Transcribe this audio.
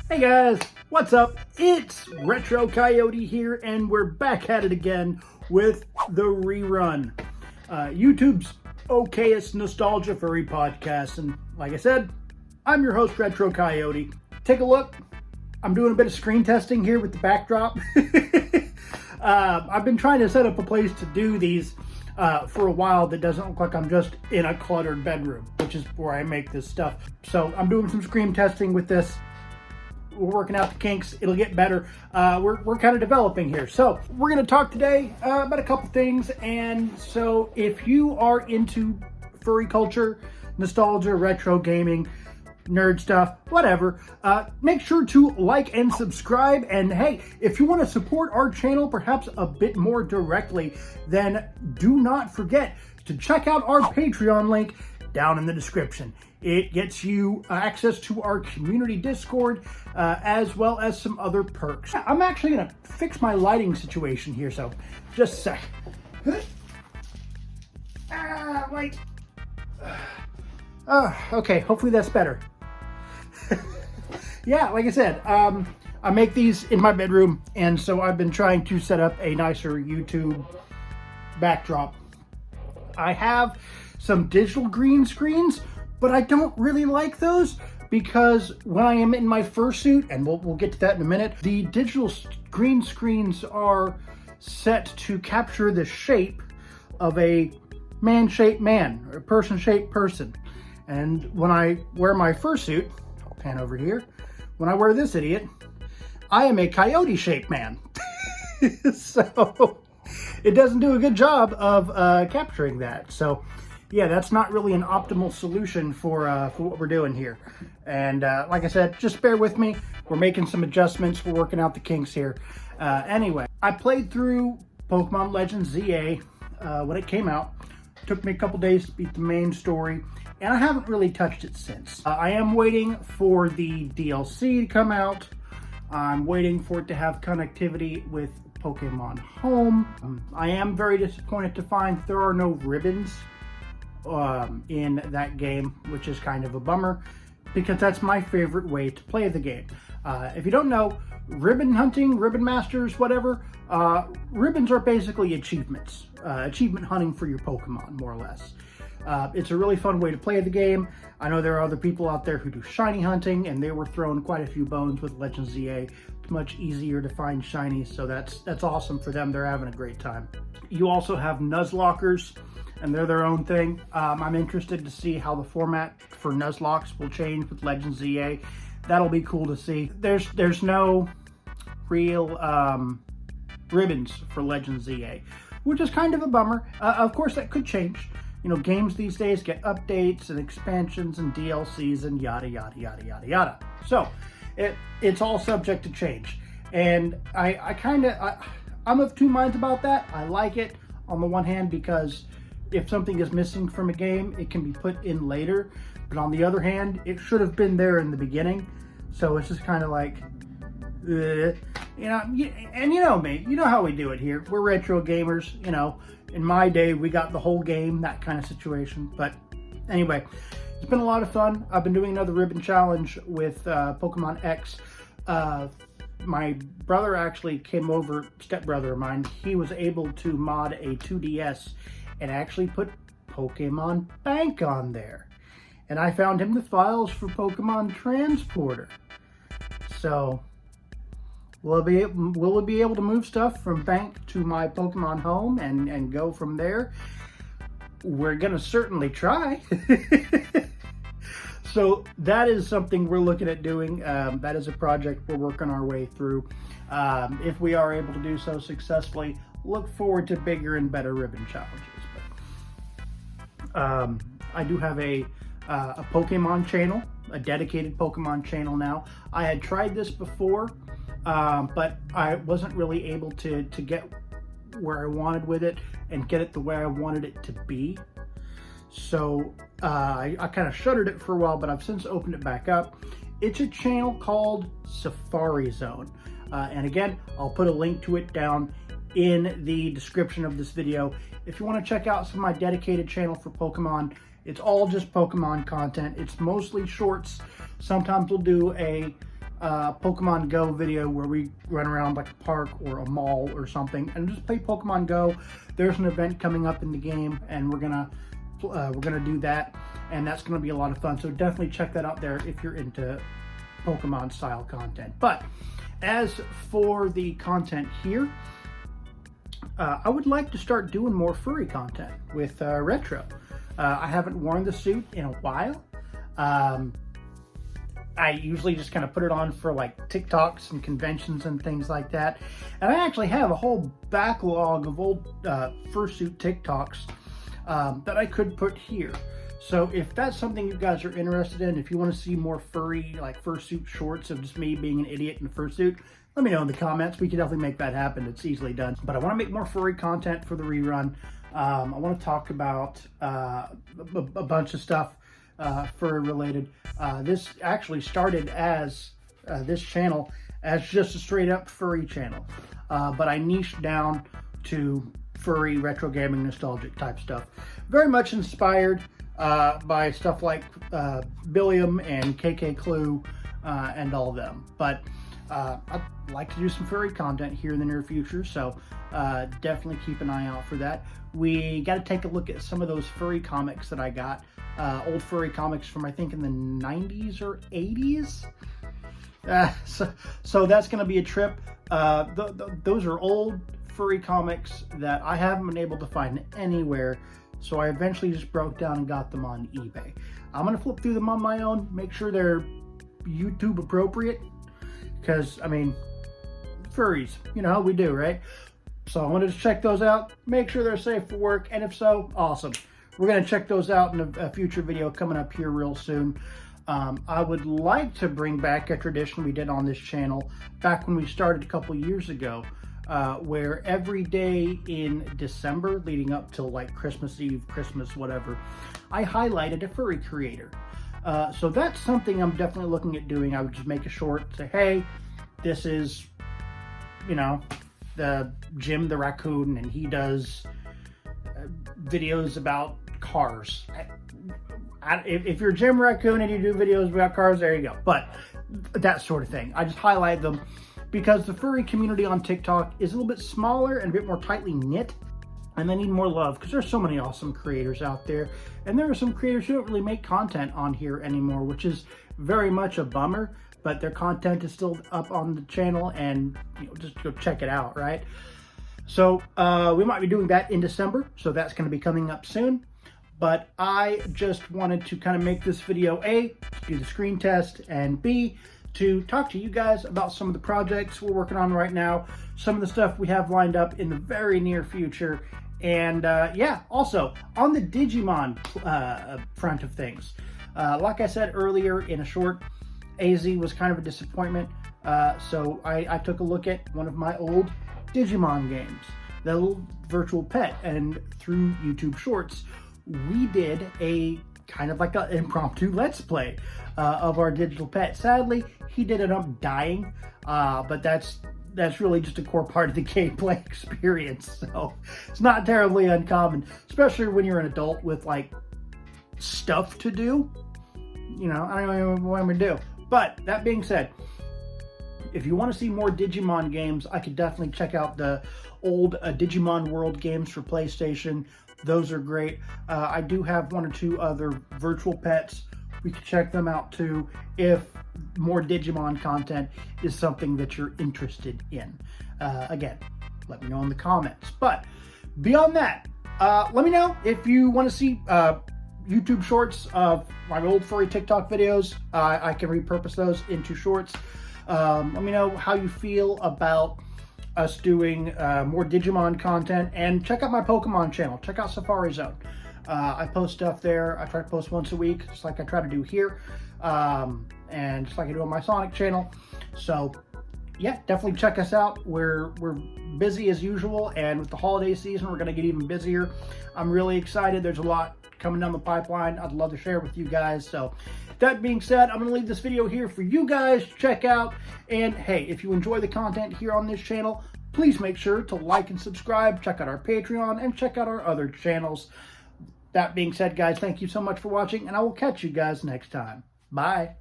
Hey guys, what's up? It's Retro Coyote here, and we're back at it again with the rerun. YouTube's okayest nostalgia furry podcast, and like I said, I'm your host, Retro Coyote. Take a look. I'm doing a bit of screen testing here with the backdrop. I've been trying to set up a place to do these for a while that doesn't look like I'm just in a cluttered bedroom, which is where I make this stuff. So I'm doing some screen testing with this. We're working out the kinks. It'll get better. We're kind of developing here. So we're going to talk today about a couple things. And so if you are into furry culture, nostalgia, retro gaming, nerd stuff, whatever, make sure to like and subscribe. And hey, if you want to support our channel perhaps a bit more directly, then do not forget to check out our Patreon link down in the description. It gets you access to our community Discord, as well as some other perks. I'm actually going to fix my lighting situation here, so just a sec. Wait. Okay, hopefully that's better. Yeah, like I said, I make these in my bedroom, and so I've been trying to set up a nicer YouTube backdrop. I have some digital green screens, but I don't really like those because when I am in my fursuit, and we'll get to that in a minute, the digital green screens are set to capture the shape of a man-shaped man, or a person-shaped person. And when I wear my fursuit, I'll pan over here, when I wear this idiot, I am a coyote-shaped man. So it doesn't do a good job of capturing that. So yeah, that's not really an optimal solution for what we're doing here. And like I said, just bear with me. We're making some adjustments. We're working out the kinks here. Anyway, I played through Pokemon Legends ZA when it came out. Took me a couple days to beat the main story, and I haven't really touched it since. I am waiting for the DLC to come out. I'm waiting for it to have connectivity with Pokemon Home. I am very disappointed to find there are no ribbons in that game, which is kind of a bummer because that's my favorite way to play the game. If you don't know, ribbon hunting, ribbon masters, whatever, ribbons are basically achievements, achievement hunting for your Pokemon, more or less. It's a really fun way to play the game. I know there are other people out there who do shiny hunting, and they were throwing quite a few bones with Legends ZA. It's much easier to find shinies, so that's awesome for them. They're having a great time. You also have Nuzlockers, and they're their own thing. I'm interested to see how the format for Nuzlocks will change with Legends ZA. That'll be cool to see. There's no real ribbons for Legends ZA, which is kind of a bummer. Of course, that could change. You know, games these days get updates and expansions and DLCs and yada, yada, yada, yada, yada. So it's all subject to change. And I'm of two minds about that. I like it on the one hand because if something is missing from a game, it can be put in later. But on the other hand, it should have been there in the beginning. So it's just kind of like, you know, and you know me, you know how we do it here. We're retro gamers, you know. In my day, we got the whole game, that kind of situation. But anyway, it's been a lot of fun. I've been doing another ribbon challenge with Pokemon X. My brother actually came over, stepbrother of mine. He was able to mod a 2DS and actually put Pokemon Bank on there. And I found him the files for Pokemon Transporter. So will it be able to move stuff from Bank to my Pokemon Home and go from there? We're gonna certainly try. So that is something we're looking at doing. That is a project we're working our way through. If we are able to do so successfully, look forward to bigger and better ribbon challenges. But, I do have a Pokemon channel, a dedicated Pokemon channel now. I had tried this before, but I wasn't really able to get where I wanted with it and get it the way I wanted it to be. So I kind of shuttered it for a while, but I've since opened it back up. It's a channel called Safari Zone. And again, I'll put a link to it down in the description of this video. If you want to check out some of my dedicated channel for Pokemon, it's all just Pokemon content. It's mostly shorts. Sometimes we'll do a Pokemon Go video where we run around like a park or a mall or something and just play Pokemon Go. There's an event coming up in the game, and we're gonna do that, and that's gonna be a lot of fun. So definitely check that out there if you're into Pokemon style content. But as for the content here, I would like to start doing more furry content with retro. I haven't worn the suit in a while. I usually just kind of put it on for like TikToks and conventions and things like that. And I actually have a whole backlog of old fursuit TikToks that I could put here. So if that's something you guys are interested in, if you want to see more furry, like fursuit shorts of just me being an idiot in a fursuit, let me know in the comments. We can definitely make that happen. It's easily done. But I want to make more furry content for the rerun. I want to talk about a bunch of stuff furry related. This actually started as this channel as just a straight up furry channel, but I niched down to furry retro gaming nostalgic type stuff, very much inspired by stuff like Billiam and KK Clue and all of them. But I'd like to do some furry content here in the near future, so definitely keep an eye out for that. We got to take a look at some of those furry comics that I got, old furry comics from I think in the 90s or 80s. So that's going to be a trip. Those are old furry comics that I haven't been able to find anywhere, so I eventually just broke down and got them on eBay. I'm going to flip through them on my own, make sure they're YouTube appropriate, because I mean, furries, you know how we do, right? So I wanted to check those out, make sure they're safe for work, and if so, awesome. We're going to check those out in a future video coming up here real soon. I would like to bring back a tradition we did on this channel back when we started a couple years ago, where every day in December leading up till like Christmas Eve, Christmas, whatever, I highlighted a furry creator. So that's something I'm definitely looking at doing. I would just make a short, say, hey, this is, you know, the Jim the Raccoon, and he does videos about cars. If you're Jim Raccoon and you do videos about cars, there you go. But that sort of thing. I just highlight them because the furry community on TikTok is a little bit smaller and a bit more tightly knit, and they need more love because there's so many awesome creators out there. And there are some creators who don't really make content on here anymore, which is very much a bummer, but their content is still up on the channel, and you know, just go check it out, right? So we might be doing that in December, so that's going to be coming up soon. But I just wanted to kind of make this video, A, to do the screen test, and B, to talk to you guys about some of the projects we're working on right now, some of the stuff we have lined up in the very near future, and yeah, also on the Digimon front of things. Like I said earlier in a short, AZ was kind of a disappointment, so I took a look at one of my old Digimon games, the little virtual pet, and through YouTube Shorts, we did a kind of like an impromptu Let's Play of our digital pet. Sadly, he did end up dying, but that's really just a core part of the gameplay experience, so it's not terribly uncommon, especially when you're an adult with like stuff to do. You know, I don't know what I'm gonna do. But that being said, if you want to see more Digimon games, I could definitely check out the old Digimon World games for PlayStation. Those are great. I do have one or two other virtual pets. We could check them out too if more Digimon content is something that you're interested in. Again, let me know in the comments. But beyond that, let me know if you want to see YouTube shorts of my old furry TikTok videos. I can repurpose those into shorts. Let me know how you feel about us doing more Digimon content, and check out my Pokemon channel. Check out Safari Zone. I post stuff there. I try to post once a week, just like I try to do here, and just like I do on my Sonic channel. So yeah, definitely check us out. We're busy as usual, and with the holiday season, we're going to get even busier. I'm really excited. There's a lot coming down the pipeline I'd love to share with you guys. So that being said, I'm going to leave this video here for you guys to check out. And hey, if you enjoy the content here on this channel, please make sure to like and subscribe, check out our Patreon, and check out our other channels. That being said, guys, thank you so much for watching, and I will catch you guys next time. Bye.